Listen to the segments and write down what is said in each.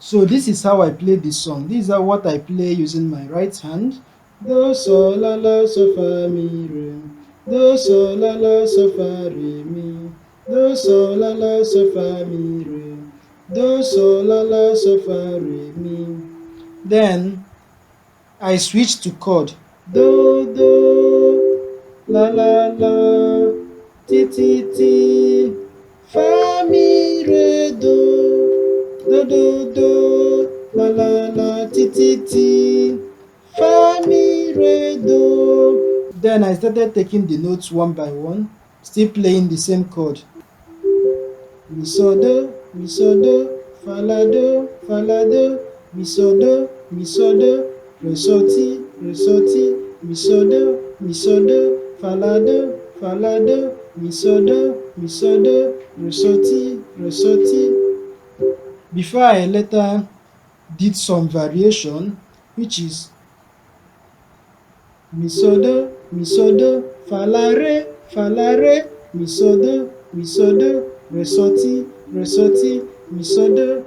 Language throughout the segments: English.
So this is how I play this song. These are what I play using my right hand. Do, sol, la, la, so, fa, mi, re. Do, sol, la, la, so, fa, re, mi. Do, sol, la, la, so, fa, mi, re. Do, sol, la, la, so, fa, re, mi. Then I switch to chord. Do, do, la, la, la, ti, ti, ti, fa, mi, re, do. Do, do, do, la, la, la, ti, ti, ti, fa, mi, re, do. Then I started taking the notes one by one, still playing the same chord. Mi, so, do, fa, la, do, mi, so, do, re, so, ti, mi, so, do, fa, la, do, mi, so, do, re, so, ti. Before I later did some variation, which is mi, so, do, fa, la, re, mi, so, do, re, so, ti, mi, so, do,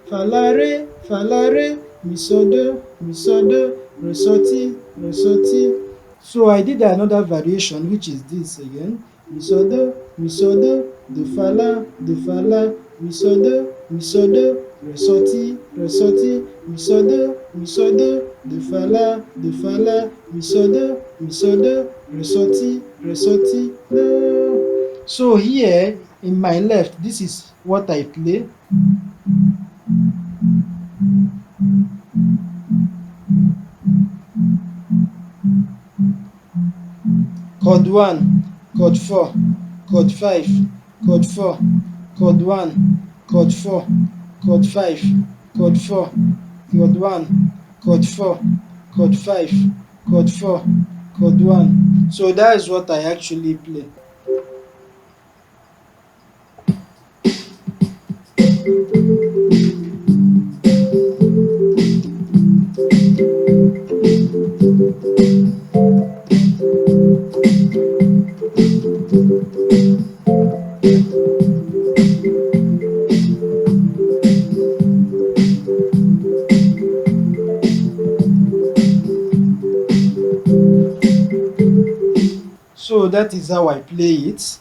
fa, la, re, mi, so, do, re, so, ti. So I did another variation, which is this again. Mi, so, do, fa, la, mi, so, do, re, so, ti, mi, so, do, fa, la, mi, so, do, re, so, ti, do. So here in my left, this is what I play. Chord 1, chord 4, chord 5, chord 4, chord 1, chord 4, chord 5, chord 4, chord 1, chord 4, chord 5, chord 4, chord 1. So that is what I actually play. So that is how I play it.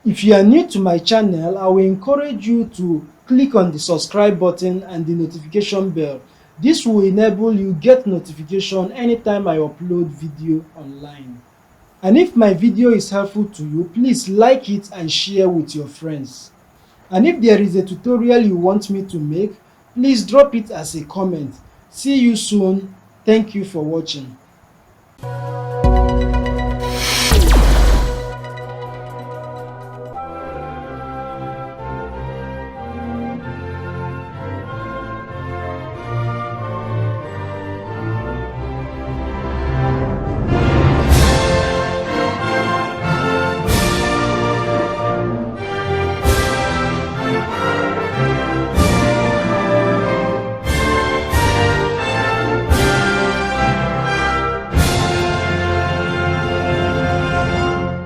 If you are new to my channel, I will encourage you to click on the subscribe button and the notification bell. This will enable you get notification anytime I upload video online. And if my video is helpful to you, please like it and share with your friends. And if there is a tutorial you want me to make, please drop it as a comment. See you soon. Thank you for watching.